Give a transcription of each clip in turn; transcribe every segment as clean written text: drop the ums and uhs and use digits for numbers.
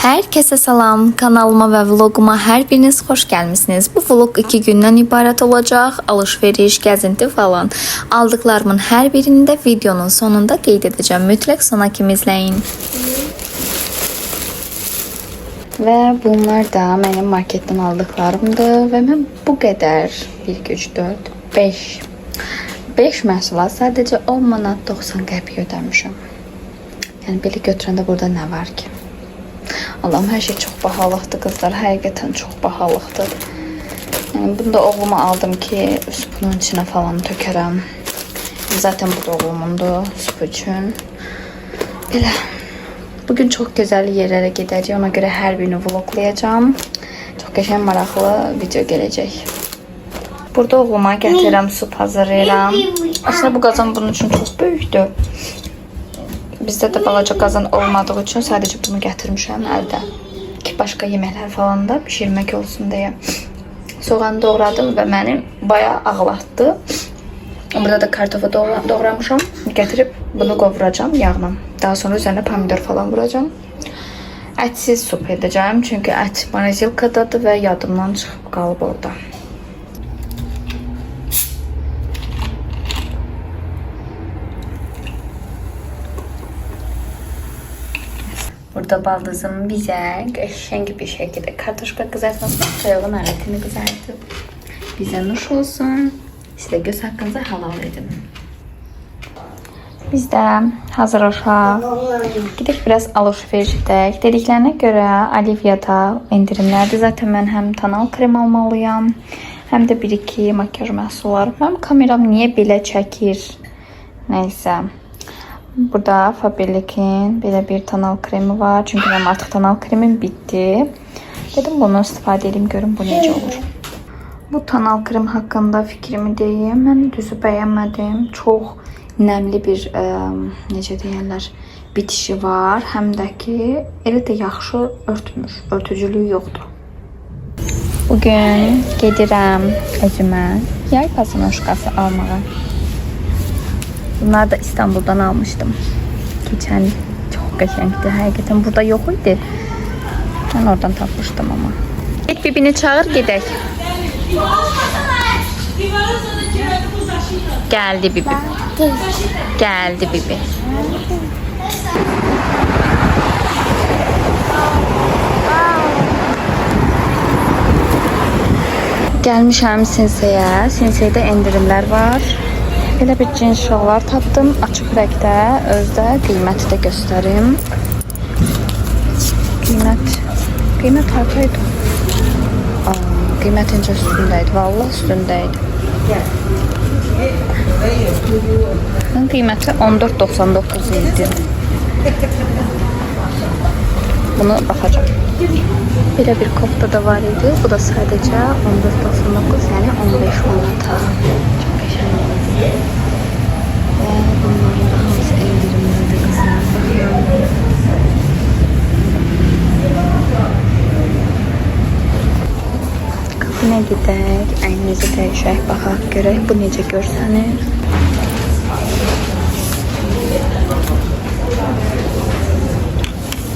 Herkese salam, kanalıma ve vloguma her biriniz hoş gelmişsiniz. Bu vlog 2 gündən ibaret olacaq. Alışveriş, gəzinti falan. Aldıklarımın her birini de videonun sonunda qeyd edeceğim. Mütləq sona kimi izləyin. Ve bunlar da benim marketten aldıklarımdı. Ve ben bu kadar 1, 2, 3, 4, 5 məhsula sadece 10 manat 90 qəpik ödəmişəm. Yani belə götürəndə burada ne var ki? Allah'ım, her şey çok pahalıktı kızlar. Hakikaten çok pahalıktı. Yani bunu da oğluma aldım ki süpünün içine falan tökərəm. Zaten bu da oğlumundu süp için. Belə. Bugün çok güzel yerlere gideceğim. Ona göre her birini vloglayacağım. Çok geçen maraqlı video gelecek. Burada oğluma gətirəm, süp hazırlayıram. Aslında bu qazan bunun için çok büyüktü. Bizde de balaca qazan olmadığı için sadece bunu gətirmişəm əldə. Ki başka yeməklər falan da pişirmək olsun deyə. Soğanı doğradım ve beni bayağı ağlatdı. Burada da kartofu doğramışam. Gətirib bunu qovuracağım yağla. Daha sonra üzerine pomidor falan vuracağım. Ətsiz sup edeceğim çünkü ət morozelkadadır ve yadımdan çıxıb qalıb orada. Burada baldızım bize qəşəng bir şekilde kartoşka kızartmasını soyağın aletini kızarttı. Bize nuş olsun. Siz de göz hakkınıza halal edin. Biz de hazırlaşaq. Gidip biraz alışveriş edək. Dediklerine göre Alivia'da indirimlerdi. Zaten ben hem tonal krem almalıyam, hem de 1-2 makyaj məhsulları. Benim kameram niye belə çəkir? Neyse. Burada Faberlic'in böyle bir tonal kremi var. Çünkü benim artık tonal kremim bitti. Dedim bunu istifadə edeyim, görün bu necə olur. Bu tonal krem hakkında fikrimi deyim. Ben düzü bəyənmədim. Çok nemli bir necə deyirlər, bitişi var. Həm də ki elə də yaxşı örtmür. Örtücülüğü yoktur. Bugün gedirəm özümə yay pasonoşkası almağa. Bunlar da İstanbul'dan almıştım. Geçen çok qəşəngdi. Hakikaten burada yok idi. Ben oradan tapmıştım ama. Git bibini çağır gedək. Geldi bibi. Geldi bibi. Gelmişəm Sinse'ye. Sinse'de indirimler var. Belə bir cins şalvar tapdım. Açıq rəngdə, özdə qiyməti də göstərim. Qiymət hartaydı? Qiymət incə üstündəydi. Vallahi üstündəydi. Qiyməti 14.99 idi. Bunu baxacağım. Belə bir kofta da var idi. Bu da sadəcə 14.99, yəni 15 manata. Çox qəşəng. Ve bunların da hamısı indirimlerde kızlar. Kapına gidək, əynimizi dəyişək, baxaq, görək bu necə görsənir.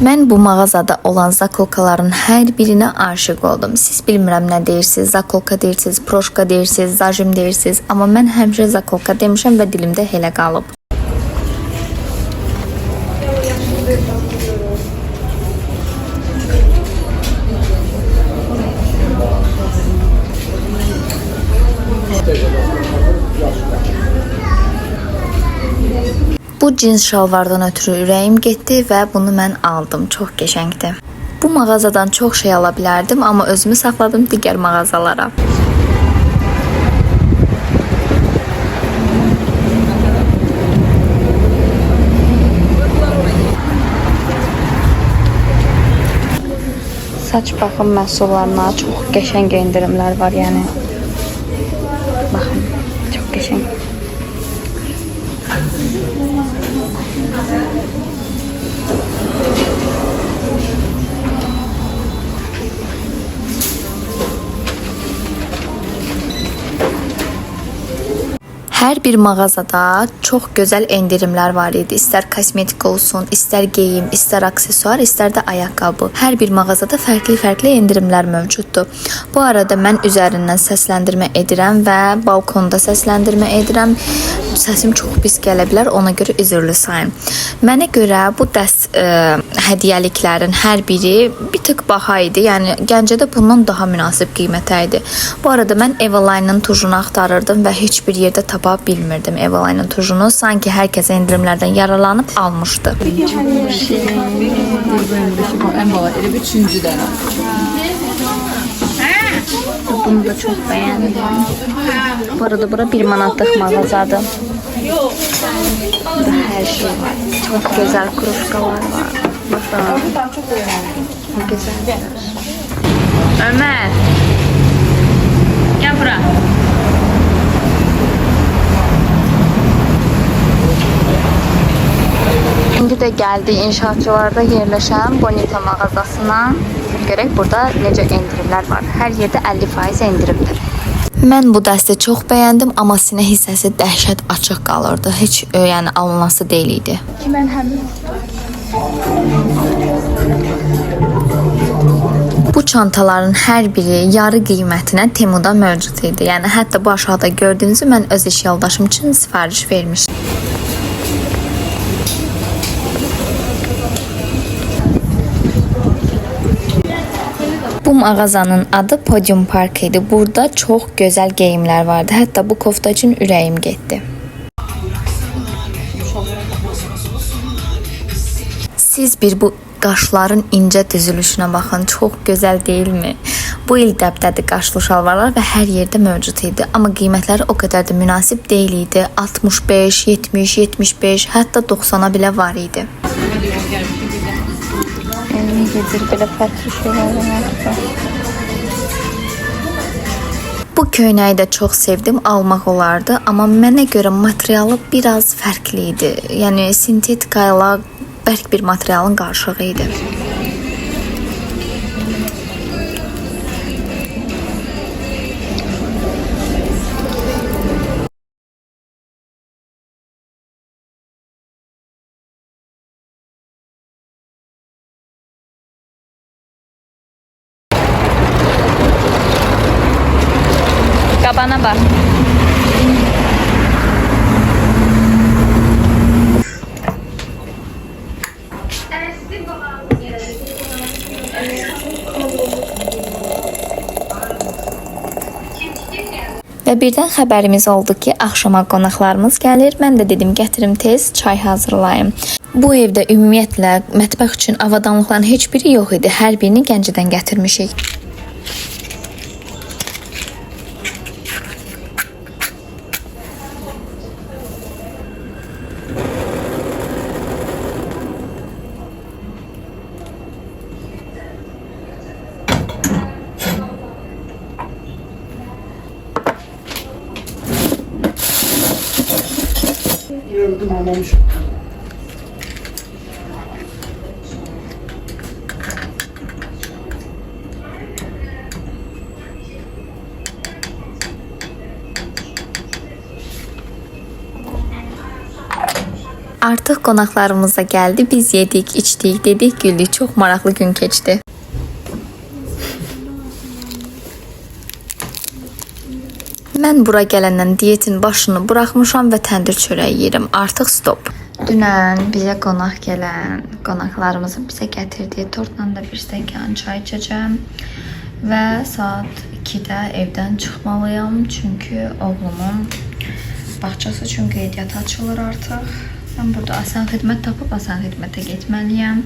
Mən bu mağazada olan zakolkaların her birine aşık oldum. Siz bilmirəm nə deyirsiniz, zakolka deyirsiniz, proşka deyirsiniz, zajim deyirsiniz. Amma mən həmişə zakolka demişəm və dilimdə elə qalıb. Bu cins şalvardan ötürü ürəyim getdi və bunu mən aldım. Çox qəşəngdir. Bu mağazadan çox şey ala bilərdim, amma özümü saxladım digər mağazalara. Saç baxım məhsullarına çox qəşəng indirimlər var, yəni. Baxın, çox qəşəng. Hər bir mağazada çox gözəl endirimlər var idi. İstər kosmetik olsun, istər geyim, istər aksesuar, istər də ayaqqabı. Hər bir mağazada fərqli-fərqli endirimlər mövcuddur. Bu arada mən üzərindən səsləndirmə edirəm və balkonda səsləndirmə edirəm. Səsim çox pis gələ bilər, ona görə üzrlü sayın. Mənə görə bu dəst hədiyyəliklərin hər biri bir tık baha idi. Yəni Gəncədə bundan daha münasib qiymətə idi. Bu arada mən Evaline-ın tujunu axtarırdım və heç bir yerdə tapa bilmirdim Evaline-ın tujunu. Sanki hər kəs endirimlərdən yaralanıb almışdı. En baba elə üçüncü dənə. Bunu da çok beğendim. Bu arada bura 1 manatlıq mağazadır. Burada her şey var. Çok güzel kruşkalar var. Bakın. Güzel. Ömer. Gel buraya. Şimdi de geldi inşaatçılarda yerleşen Bonita mağazasına. Görək burada necə endirimlər var. Hər yerdə 50% endirimdir. Mən bu dəsti çox bəyəndim, amma sinə hissəsi dəhşət açıq qalırdı. Heç yəni alınması deyil idi. Mən həmin bu çantaların hər biri yarı qiymətinə Temuda mövcud idi. Yəni hətta bu aşağıda gördüyünüzü mən öz iş yoldaşım üçün sifariş vermişdim. Bu mağazanın adı Podium Park idi. Burada çox gözəl geyimlər vardı. Hətta bu kofta üçün ürəyim getdi. Siz bir bu qaşların incə düzülüşünə baxın. Çox gözəl deyilmi? Bu il dəbdədir qaşlı şalvarlar və hər yerdə mövcud idi. Amma qiymətləri o qədər də münasib deyil idi. 65, 70, 75, hətta 90-a belə var idi. Gedir belə fərqli şeylər var. Bu köynəyi də çox sevdim, almaq olardı, amma mənə görə materialı biraz fərqli idi. Yəni sintetika ilə bərk bir materialın qarışığı idi. Qabana bax. Və birdən xəbərimiz oldu ki, axşama qonaqlarımız gəlir. Mən də dedim, gətirim tez çay hazırlayım. Bu evdə ümumiyyətlə mətbəx üçün avadanlıqların heç biri yox idi. Hər birini Gəncədən gətirmişik. Olmamış. Artıq qonaqlarımız da gəldi. Biz yedik, içdik, dedik, güldük. Çox maraqlı gün keçdi. Mən bura gələndən diyetin başını buraxmışam və təndir çörəyi yeyirəm. Artıq stop. Dünən bizə qonaq gələn qonaqlarımızın bizə gətirdiyi tortla da bir stəkan çay içəcəm və saat 2-də evdən çıxmalıyam, çünki oğlumun bağçası üçün qeydiyyat açılır artıq. Mən burada asan xidmət tapıb asan xidmətə getməliyəm.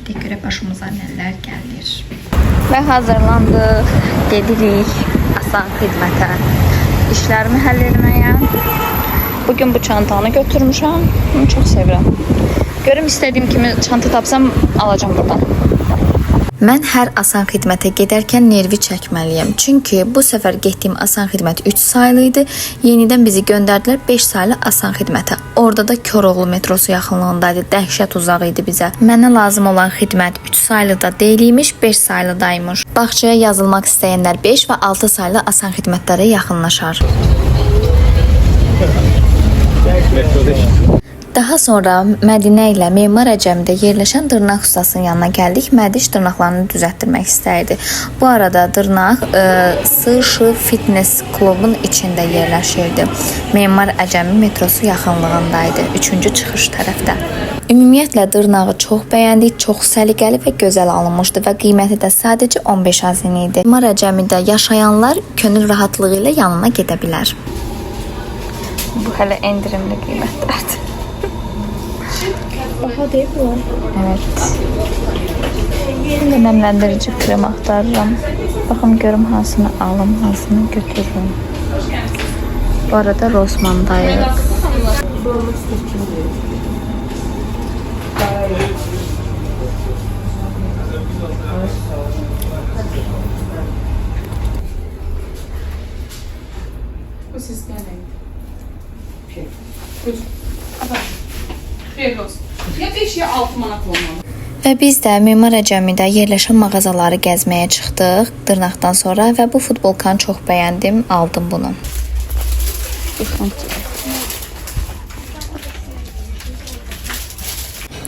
Gedək görə başımıza nələr gəlir. Və hazırlandıq, gedirik asan xidmətə, işlərimi həll etməyə. Bugün bu çantanı götürmüşəm, bunu çox sevirəm. Görüm istədiyim kimi çanta tapsam alacağım buradan. Mən hər asan xidmətə gedərkən nervi çəkməliyəm. Çünki bu səfər getdiyim asan xidmət 3 saylı idi. Yenidən bizi göndərdilər 5 saylı asan xidmətə. Orada da Koroğlu metrosu yaxınlığındaydı. Dəhşət uzaq idi bizə. Mənə lazım olan xidmət 3 saylıda deyilikmiş, 5 saylıdaymış. Bağçaya yazılmaq istəyənlər 5 və 6 saylı asan xidmətlərə yaxınlaşar. Metroda işləyir. Daha sonra Mədinə ilə Memar Əcəmidə yerləşən dırnaq ustasının yanına gəldik. Mədiş dırnaqlarını düzəltdirmək istəyirdi. Bu arada dırnaq Sışı Fitness klubun içində yerləşirdi. Memar Əcəmi metrosu yaxınlığındaydı. 3-cü çıxış tərəfdə. Ümumiyyətlə dırnağı çox bəyəndik, çox səliqəli və gözəl alınmışdı və qiyməti də sadəcə 15 azin idi. Memar Əcəmidə yaşayanlar könül rahatlığı ilə yanına gedə bilər. Bu hələ endirimli qiymətlərdir. Baha değil mi? Evet. Şimdi nemlendirici krem aktaracağım. Bakın görüm hansını alım, hansını götürürüm. Bu arada Rossmann'dayız. Bu sistem neydi? Buyur. Xeyirli olsun. Ya 5 ya 6 manat olmalı. Və biz də Memar Əcəmidə yerləşən mağazaları gəzməyə çıxdıq dırnaqdan sonra və bu futbolkanı çox bəyəndim, aldım bunu.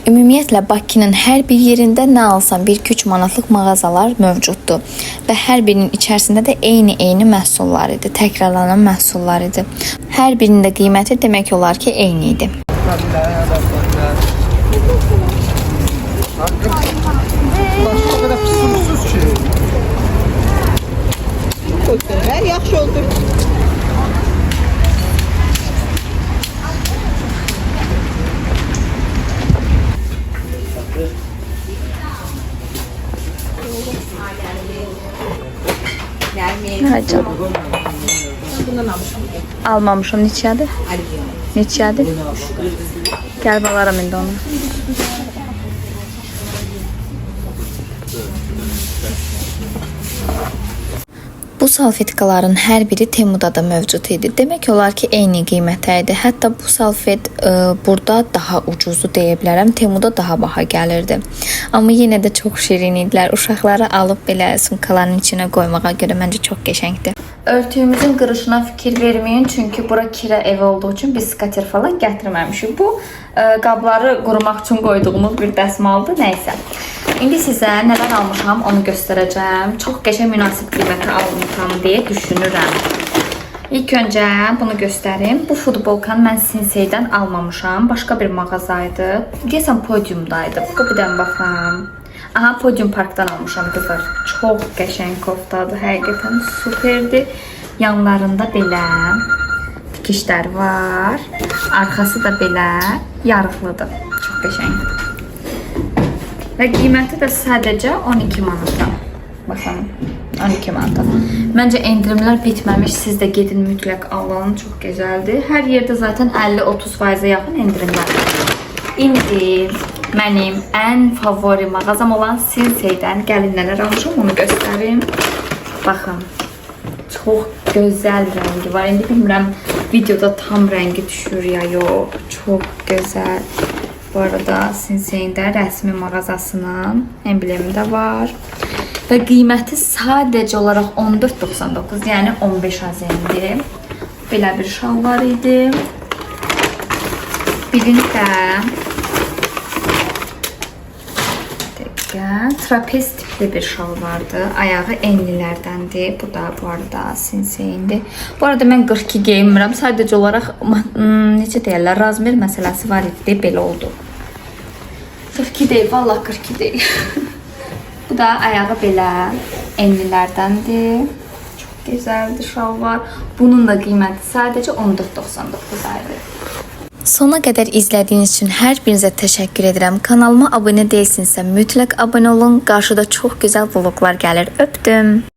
Ümumiyyətlə Bakının hər bir yerində nə alsan 1-2 manatlıq mağazalar mövcuddur və hər birinin içərisində də eyni məhsullar idi, təkrarlanan məhsullar idi. Hər birinin də qiyməti demək olar ki, eyni idi. Başka kadar kusursuz ki. Her yaxşı oldu. Hacı. Almamışım. Neçədir? Neçədir? Gəl balaram indi onu. Bu salfetkaların hər biri Temuda da mövcud idi. Demək olar ki, eyni qiymətə idi. Hətta bu salfet burada daha ucuzdu deyə bilərəm. Temuda daha baha gəlirdi. Amma yenə də çox şirin idilər. Uşaqları alıb belə sumkaların içinə qoymağa görə məncə çox qəşəngdir. Örtüyümüzün qırışına fikir verməyin, çünki bura kirə ev olduğu üçün biz skater falan gətirməmişik. Bu qabları qurumaq üçün qoyduğumuz bir dəsmaldır, nəysə. İndi sizə nələr almışam onu göstərəcəm. Çox qəşəng münasib qiymətə almışam deyə düşünürəm. İlk öncə bunu göstərim. Bu futbolkanı mən Sinseydən almamışam. Başqa bir mağazaydı. Deyəsən Podiumdaydı. Qapıdan baxam. Aha, Podium Parkdan almışam qızlar. Çox qəşəng koftadır. Həqiqətən superdir. Yanlarında belə tikişlər var. Arxası da belə yarıqlıdır. Çox qəşəngdir. Və qiyməti də sadəcə 12 manata. Baxın, 12 manata. Məncə endirimlər bitməmiş, siz də gedin mütləq alın, çox gözəldir. Hər yerdə zaten 50-30%-ə yaxın endirimlər var. İndi mənim ən favori mağazam olan Sinseydən gəlin nələr almışam, onu göstərim. Baxın, çox gözəl rəngi var. İndi bilmirəm, videoda tam rəngi düşür ya yox. Çox gözəl. Bu arada Sinseyində rəsmi mağazasının emblemi də var. Və qiyməti sadəcə olaraq 14.99, yəni 15 azendir. Belə bir şal var idi. Birini də trapez tipli bir şal vardı. Ayağı enlilərdəndir. Bu da bu arada Sinseyindir. Bu arada mən 42 geyinmirəm. Sadəcə olaraq necə deyirlər, razmer məsələsi var idi. Belə oldu. 42 deyil, vallahi 42 deyil. Bu da ayağı belə enlilərdəndir. Çox gözəldir şal var. Bunun da qiyməti sadəcə 14.99 ayrı. Sona qədər izlədiyiniz üçün hər birinizə təşəkkür edirəm. Kanalıma abunə deyilsinizsə mütləq abunə olun. Qarşıda çox gözəl vloglar gəlir. Öpdüm.